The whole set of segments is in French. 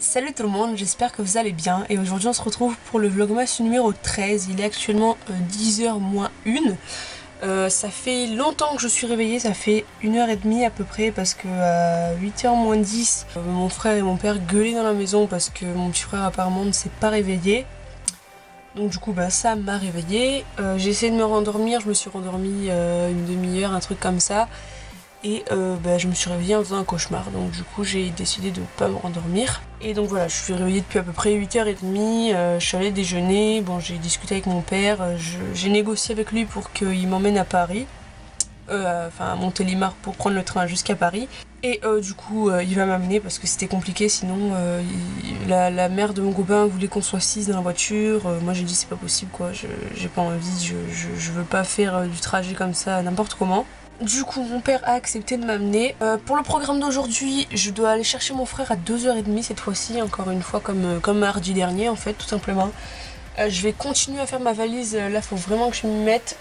Salut tout le monde, j'espère que vous allez bien et aujourd'hui on se retrouve pour le vlogmas numéro 13. Il est actuellement 10h moins 1. Ça fait longtemps que je suis réveillée, ça fait 1h30 à peu près parce que à 8h moins 10 mon frère et mon père gueulaient dans la maison parce que mon petit frère apparemment ne s'est pas réveillé. Donc du coup ça m'a réveillée. J'ai essayé de me rendormir, je me suis rendormie une demi-heure, un truc comme ça. Et je me suis réveillée en faisant un cauchemar, donc du coup j'ai décidé de ne pas me rendormir. Et donc voilà, je suis réveillée depuis à peu près 8h30, je suis allée déjeuner, bon j'ai discuté avec mon père, j'ai négocié avec lui pour qu'il m'emmène à Paris, enfin à Montélimar pour prendre le train jusqu'à Paris. Et du coup il va m'amener parce que c'était compliqué, sinon la mère de mon copain voulait qu'on soit 6 dans la voiture. Moi j'ai dit c'est pas possible quoi, j'ai pas envie, je veux pas faire du trajet comme ça n'importe comment. Du coup mon père a accepté de m'amener. Pour le programme d'aujourd'hui je dois aller chercher mon frère à 2h30 cette fois-ci, encore une fois comme mardi dernier en fait tout simplement. Je vais continuer à faire ma valise, là faut vraiment que je m'y mette.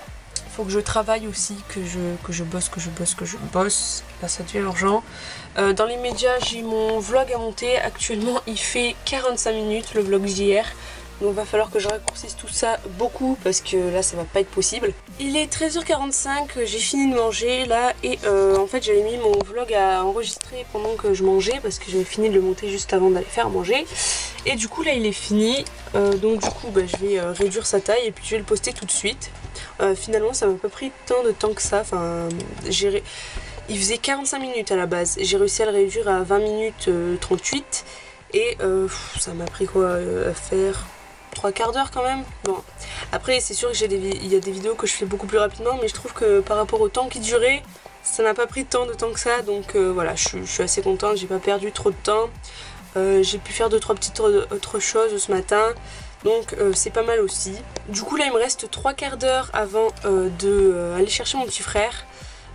Faut que je travaille aussi, que je bosse. Là ça devient urgent. Dans les médias j'ai mon vlog à monter. Actuellement il fait 45 minutes le vlog d'hier. Donc va falloir que je raccourcisse tout ça beaucoup parce que là ça va pas être possible. Il est 13h45, j'ai fini de manger là et en fait j'avais mis mon vlog à enregistrer pendant que je mangeais parce que j'avais fini de le monter juste avant d'aller faire manger. Et du coup là il est fini, donc du coup je vais réduire sa taille et puis je vais le poster tout de suite. Finalement ça m'a pas pris tant de temps que ça, enfin il faisait 45 minutes à la base, j'ai réussi à le réduire à 20 minutes 38 et ça m'a pris quoi à faire 3/4 d'heure quand même. Bon, après c'est sûr que il y a des vidéos que je fais beaucoup plus rapidement, mais je trouve que par rapport au temps qui durait, ça n'a pas pris tant de temps que ça, donc voilà, je suis assez contente, j'ai pas perdu trop de temps. J'ai pu faire 2-3 petites autres choses ce matin, donc c'est pas mal aussi. Du coup là il me reste 3/4 d'heure avant aller chercher mon petit frère.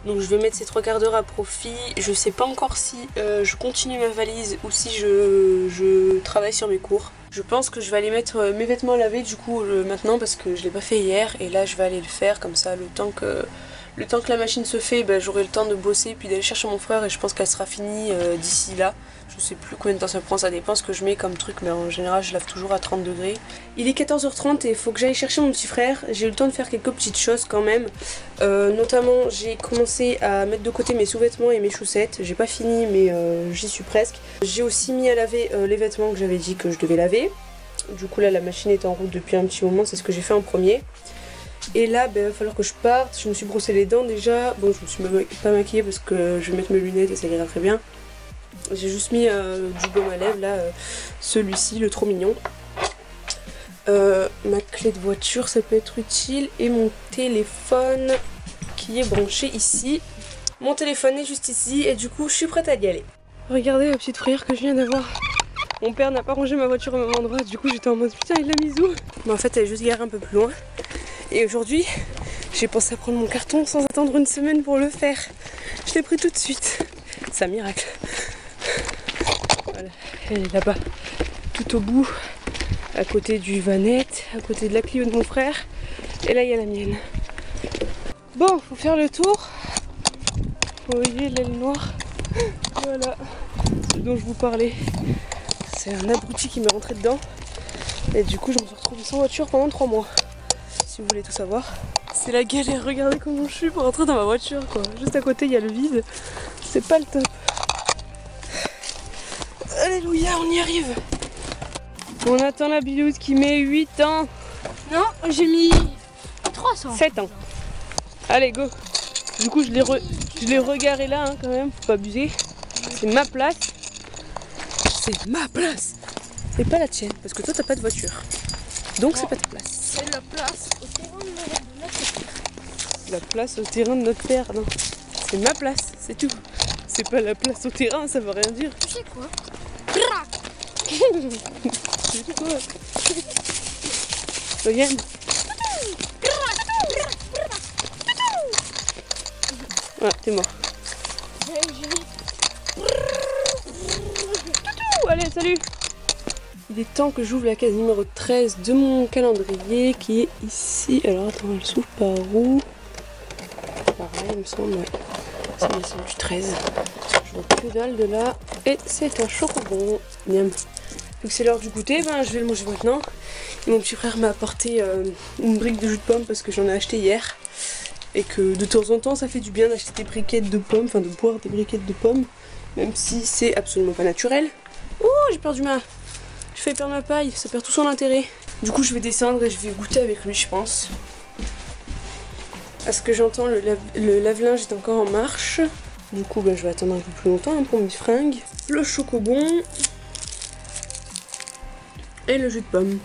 Donc je vais mettre ces 3/4 d'heure à profit. Je sais pas encore si je continue ma valise ou si je travaille sur mes cours. Je pense que je vais aller mettre mes vêtements lavés du coup maintenant parce que je l'ai pas fait hier. Et là je vais aller le faire comme ça le temps que la machine se fait, j'aurai le temps de bosser puis d'aller chercher mon frère et je pense qu'elle sera finie d'ici là. Je sais plus combien de temps ça prend, ça dépend ce que je mets comme truc, mais en général je lave toujours à 30 degrés. Il est 14h30 et il faut que j'aille chercher mon petit frère. J'ai eu le temps de faire quelques petites choses quand même. Notamment j'ai commencé à mettre de côté mes sous-vêtements et mes chaussettes. J'ai pas fini mais j'y suis presque. J'ai aussi mis à laver les vêtements que j'avais dit que je devais laver. Du coup là la machine est en route depuis un petit moment, c'est ce que j'ai fait en premier. Et là il va falloir que je parte. Je me suis brossé les dents déjà. Bon je me suis pas maquillée parce que je vais mettre mes lunettes et ça ira très bien. J'ai juste mis du baume à lèvres là, celui-ci, le trop mignon. Ma clé de voiture, ça peut être utile. Et mon téléphone qui est branché ici. Mon téléphone est juste ici et du coup je suis prête à y aller. Regardez la petite frayeur que je viens d'avoir. Mon père n'a pas rangé ma voiture au même endroit, du coup j'étais en mode putain il l'a mise où. Mais en fait elle est juste garée un peu plus loin. Et aujourd'hui j'ai pensé à prendre mon carton sans attendre une semaine pour le faire. Je l'ai pris tout de suite. C'est un miracle. Voilà, elle est là-bas, tout au bout, à côté du Vanette, à côté de la Clio de mon frère. Et là, il y a la mienne. Bon, faut faire le tour. Vous voyez l'aile noire. Voilà, ce dont je vous parlais. C'est un abruti qui m'est rentré dedans. Et du coup, je me suis retrouvée sans voiture pendant 3 mois. Si vous voulez tout savoir. C'est la galère, regardez comment je suis pour rentrer dans ma voiture, quoi. Juste à côté, il y a le vide. C'est pas le top. Alléluia, on y arrive. On attend la biloute qui met 8 ans. Non, j'ai mis 300. 7 ans. Allez, go. Du coup, je l'ai regaré là, hein, quand même. Faut pas abuser. C'est ma place. C'est ma place. C'est pas la tienne, parce que toi, t'as pas de voiture. Donc, c'est pas ta place. C'est la place au terrain de notre père. La place au terrain de notre père, non. C'est ma place, c'est tout. C'est pas la place au terrain, ça veut rien dire. Tu sais quoi? C'est quoi? Regarde. Ah, t'es mort. Allez, salut. Il est temps que j'ouvre la case numéro 13 de mon calendrier qui est ici. Alors attends, elle s'ouvre par où? Pareil, il me semble, ouais. C'est du 13. Je vois que dalle de là. Et c'est un chocobon. Miam. Vu que c'est l'heure du goûter, ben, je vais le manger maintenant. Et mon petit frère m'a apporté une brique de jus de pomme parce que j'en ai acheté hier. Et que de temps en temps ça fait du bien d'acheter des briquettes de pommes, enfin de boire des briquettes de pommes. Même si c'est absolument pas naturel. Oh, j'ai perdu ma... Je fais perdre ma paille, ça perd tout son intérêt. Du coup je vais descendre et je vais goûter avec lui je pense. À ce que j'entends le lave-linge est encore en marche. Du coup ben, je vais attendre un peu plus longtemps hein, pour mes fringues. Le chocobon. Et le jus de pomme.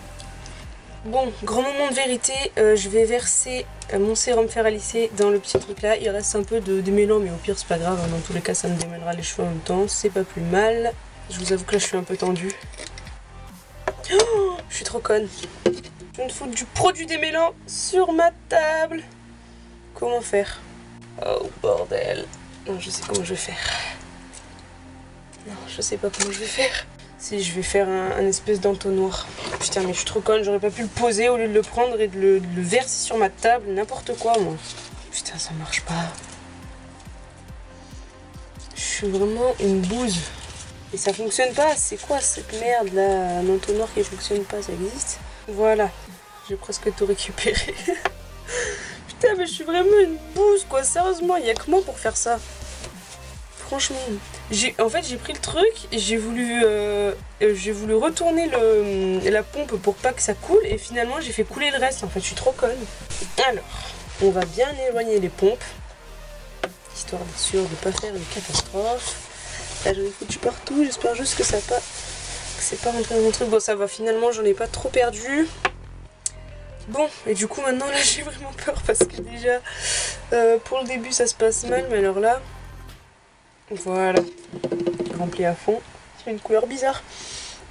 Bon, grand moment de vérité, je vais verser mon sérum fer à lisser dans le petit truc là. Il reste un peu de démêlant mais au pire c'est pas grave, hein. Dans tous les cas ça me démêlera les cheveux en même temps, c'est pas plus mal. Je vous avoue que là je suis un peu tendue. Oh, je suis trop conne. Je viens de foutre du produit démêlant sur ma table. Comment faire? Oh bordel. Non, je sais comment je vais faire. Non, je sais pas comment je vais faire. Si, je vais faire un espèce d'entonnoir. Putain, mais je suis trop conne, j'aurais pas pu le poser au lieu de le prendre et de le verser sur ma table, n'importe quoi, moi. Putain, ça marche pas. Je suis vraiment une bouse. Et ça fonctionne pas, c'est quoi cette merde là? Un entonnoir qui fonctionne pas, ça existe? Voilà, j'ai presque tout récupéré. Putain, mais je suis vraiment une bouse, quoi, sérieusement, il y a que moi pour faire ça. Franchement, en fait j'ai pris le truc et j'ai voulu retourner la pompe pour pas que ça coule et finalement j'ai fait couler le reste. En fait je suis trop conne. Alors, on va bien éloigner les pompes, histoire d'être sûr de ne pas faire une catastrophe. Là j'en ai foutu partout, j'espère juste que c'est pas rentré dans mon truc. Bon ça va, finalement j'en ai pas trop perdu. Bon, et du coup maintenant là j'ai vraiment peur parce que déjà pour le début ça se passe mal, mais alors là... Voilà, rempli à fond. C'est une couleur bizarre.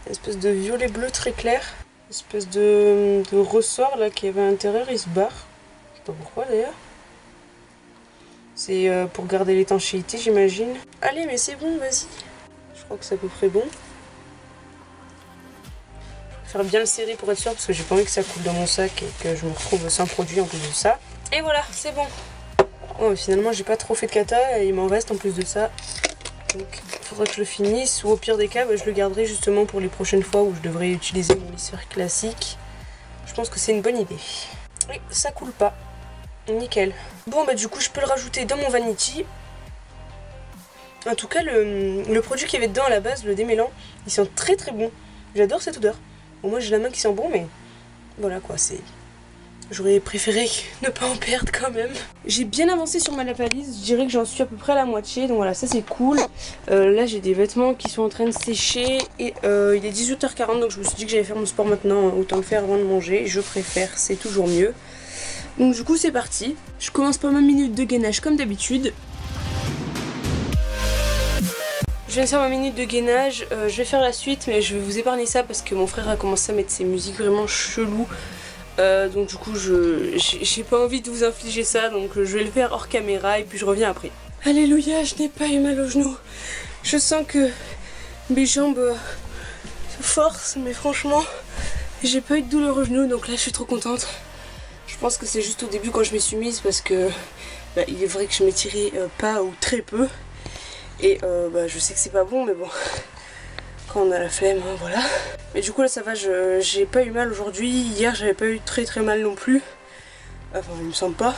Une espèce de violet bleu très clair. Une espèce de ressort là qui avait à l'intérieur, il se barre. Je sais pas pourquoi d'ailleurs. C'est pour garder l'étanchéité j'imagine. Allez mais c'est bon, vas-y. Je crois que c'est à peu près bon. Je vais faire bien le serrer pour être sûr parce que j'ai pas envie que ça coule dans mon sac et que je me retrouve sans produit en plus de ça. Et voilà, c'est bon. Oh, finalement j'ai pas trop fait de cata et il m'en reste en plus de ça. Donc il faudra que je le finisse ou au pire des cas bah, je le garderai justement pour les prochaines fois où je devrais utiliser mon lisseur classique. Je pense que c'est une bonne idée. Oui, ça coule pas. Nickel. Bon bah du coup je peux le rajouter dans mon vanity. En tout cas le produit qu'il y avait dedans à la base, le démêlant, il sent très très bon. J'adore cette odeur. Bon moi j'ai la main qui sent bon mais voilà quoi, c'est... J'aurais préféré ne pas en perdre quand même. J'ai bien avancé sur ma lave-valise, je dirais que j'en suis à peu près à la moitié, donc voilà, ça c'est cool. Là j'ai des vêtements qui sont en train de sécher et il est 18h40, donc je me suis dit que j'allais faire mon sport maintenant, autant le faire avant de manger, je préfère, c'est toujours mieux. Donc du coup c'est parti, je commence par ma minute de gainage comme d'habitude. Je viens de faire ma minute de gainage, je vais faire la suite mais je vais vous épargner ça parce que mon frère a commencé à mettre ses musiques vraiment cheloues. Donc du coup j'ai pas envie de vous infliger ça, donc je vais le faire hors caméra et puis je reviens après. Alléluia, je n'ai pas eu mal au genou. Je sens que mes jambes se forcent, mais franchement j'ai pas eu de douleur au genou, donc là je suis trop contente. Je pense que c'est juste au début quand je m'y suis mise parce que bah, il est vrai que je m'étirais pas ou très peu. Et bah, je sais que c'est pas bon mais bon, quand on a la flemme, hein, voilà. Mais du coup là ça va, j'ai pas eu mal aujourd'hui. Hier j'avais pas eu très mal non plus. Enfin il me semble pas.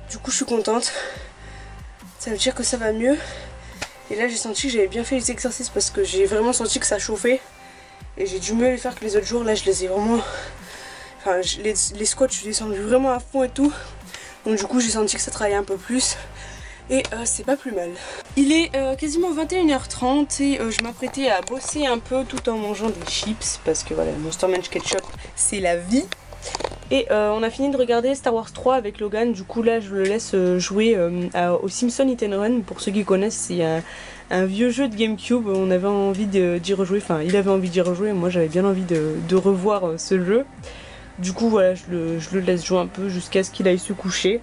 Du coup je suis contente. Ça veut dire que ça va mieux. Et là j'ai senti que j'avais bien fait les exercices parce que j'ai vraiment senti que ça chauffait. Et j'ai dû mieux les faire que les autres jours. Là je les ai vraiment... Enfin les squats je suis descendue vraiment à fond et tout. Donc du coup j'ai senti que ça travaillait un peu plus. Et c'est pas plus mal. Il est quasiment 21h30 et je m'apprêtais à bosser un peu tout en mangeant des chips parce que voilà, Monster Munch Ketchup c'est la vie. Et on a fini de regarder Star Wars 3 avec Logan, du coup là je le laisse jouer au Simpson Hit and Run. Pour ceux qui connaissent, c'est un vieux jeu de Gamecube, on avait envie d'y rejouer, enfin il avait envie d'y rejouer, moi j'avais bien envie de revoir ce jeu. Du coup voilà, je le laisse jouer un peu jusqu'à ce qu'il aille se coucher.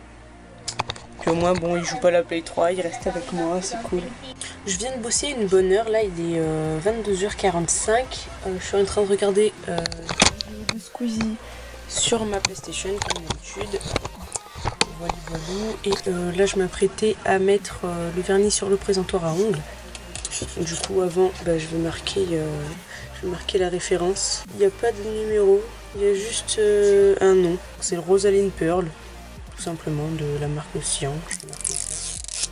Puis au moins bon, il joue pas la Play 3, il reste avec moi, c'est cool. Je viens de bosser une bonne heure, là il est 22h45. Je suis en train de regarder de Squeezie sur ma PlayStation comme d'habitude. Voilà. Et là je m'apprêtais à mettre le vernis sur le présentoir à ongles. Du coup avant je vais marquer la référence. Il n'y a pas de numéro, il y a juste un nom. C'est le Rosaline Pearl, tout simplement, de la marque Océan. Je vais marquer ça.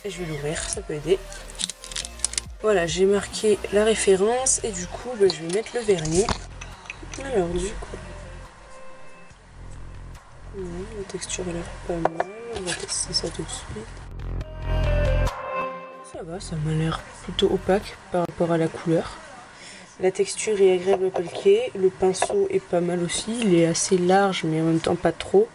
Et je vais l'ouvrir, ça peut aider. Voilà, j'ai marqué la référence et du coup je vais mettre le vernis. Alors du coup, la texture a l'air pas mal, on va tester ça tout de suite. Ça va, ça m'a l'air plutôt opaque par rapport à la couleur. La texture est agréable à palper, le pinceau est pas mal aussi, il est assez large mais en même temps pas trop.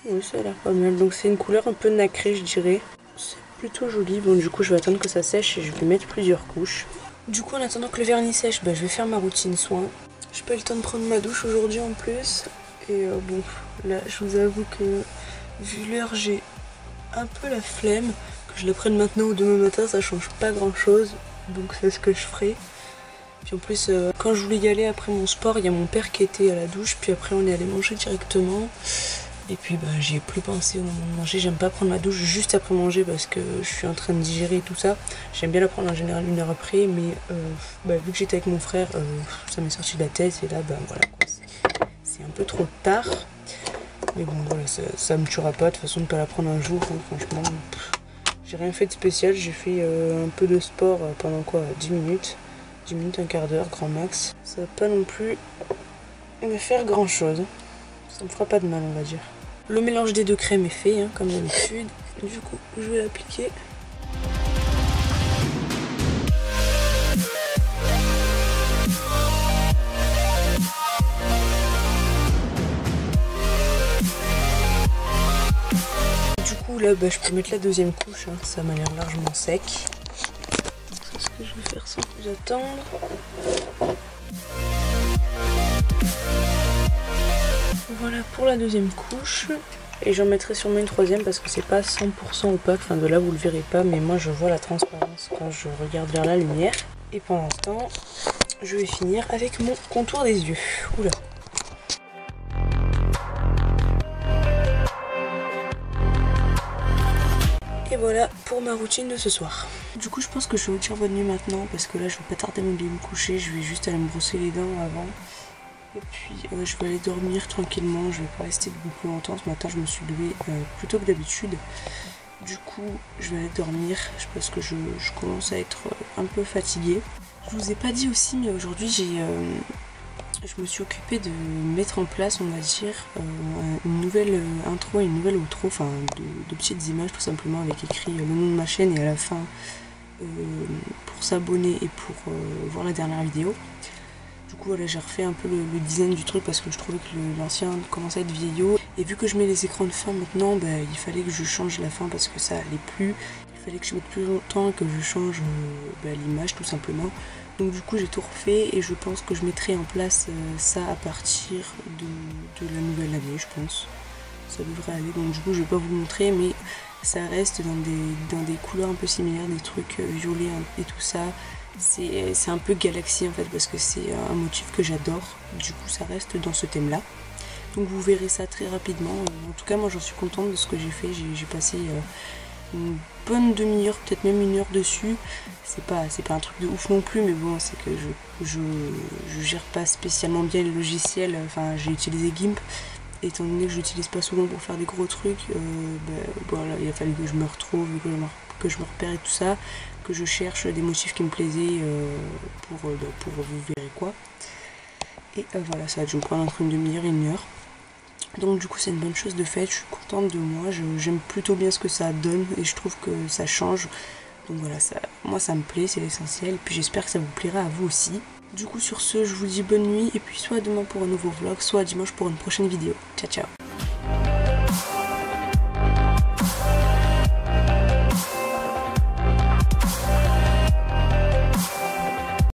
Oui, ça a l'air pas mal, donc c'est une couleur un peu nacrée je dirais. C'est plutôt joli, bon du coup je vais attendre que ça sèche et je vais mettre plusieurs couches. Du coup en attendant que le vernis sèche, je vais faire ma routine soin. J'ai pas eu le temps de prendre ma douche aujourd'hui en plus. Et bon, là je vous avoue que vu l'heure j'ai un peu la flemme. Que je la prenne maintenant ou demain matin ça change pas grand chose. Donc c'est ce que je ferai. Puis en plus quand je voulais y aller après mon sport, il y a mon père qui était à la douche. Puis après on est allé manger directement. Et puis j'y ai plus pensé au moment de manger. J'aime pas prendre ma douche juste après manger parce que je suis en train de digérer et tout ça. J'aime bien la prendre en général 1 heure après. Mais vu que j'étais avec mon frère, ça m'est sorti de la tête. Et là voilà quoi. C'est un peu trop tard. Mais bon voilà, ça me tuera pas. De toute façon de pas la prendre un jour. Hein, franchement, j'ai rien fait de spécial. J'ai fait un peu de sport pendant quoi 10 minutes. 10 minutes, un quart d'heure, grand max. Ça va pas non plus me faire grand chose. Ça me fera pas de mal on va dire. Le mélange des 2 crèmes est fait, hein, comme d'habitude. Du coup, je vais l'appliquer. Du coup, là, je peux mettre la 2e couche. Hein, ça m'a l'air largement sec. C'est ce que je vais faire sans plus attendre. Voilà pour la 2e couche. Et j'en mettrai sûrement une 3e parce que c'est pas 100% opaque. Enfin de là vous le verrez pas, mais moi je vois la transparence quand je regarde vers la lumière. Et pendant ce temps, je vais finir avec mon contour des yeux. Oula. Et voilà pour ma routine de ce soir. Du coup je pense que je vais vous dire bonne nuit maintenant parce que là je vais pas tarder à me coucher. Je vais juste aller me brosser les dents avant. Et puis je vais aller dormir tranquillement, je vais pas rester debout plus longtemps. Ce matin je me suis levée plus tôt que d'habitude. Du coup je vais aller dormir parce que je commence à être un peu fatiguée. Je vous ai pas dit aussi mais aujourd'hui je me suis occupée de mettre en place on va dire une nouvelle intro et une nouvelle outro, enfin de petites images tout simplement avec écrit le nom de ma chaîne et à la fin pour s'abonner et pour voir la dernière vidéo. Du coup voilà, j'ai refait un peu le design du truc parce que je trouvais que l'ancien commençait à être vieillot. Et vu que je mets les écrans de fin maintenant, il fallait que je change la fin parce que ça allait plus. Il fallait que je mette plus longtemps et que je change l'image tout simplement. Donc du coup j'ai tout refait et je pense que je mettrai en place ça à partir de la nouvelle année je pense. Ça devrait aller, donc du coup je vais pas vous le montrer mais ça reste dans des couleurs un peu similaires, des trucs violets et tout ça. C'est un peu galaxie en fait parce que c'est un motif que j'adore. Du coup ça reste dans ce thème là. Donc vous verrez ça très rapidement. En tout cas moi j'en suis contente de ce que j'ai fait. J'ai passé une bonne demi-heure, peut-être même 1 heure dessus. C'est pas un truc de ouf non plus mais bon c'est que je gère pas spécialement bien le logiciel. Enfin j'ai utilisé GIMP. Étant donné que je l'utilise pas souvent pour faire des gros trucs, voilà, il a fallu que je me retrouve, que je me repère et tout ça, que je cherche des motifs qui me plaisaient pour vous verrez quoi. Et voilà, ça va me prendre entre une demi-heure et 1 heure. Donc du coup c'est une bonne chose de fait, je suis contente de moi, j'aime plutôt bien ce que ça donne et je trouve que ça change. Donc voilà, moi ça me plaît, c'est l'essentiel, et puis j'espère que ça vous plaira à vous aussi. Du coup sur ce, je vous dis bonne nuit, et puis soit demain pour un nouveau vlog, soit dimanche pour une prochaine vidéo. Ciao ciao.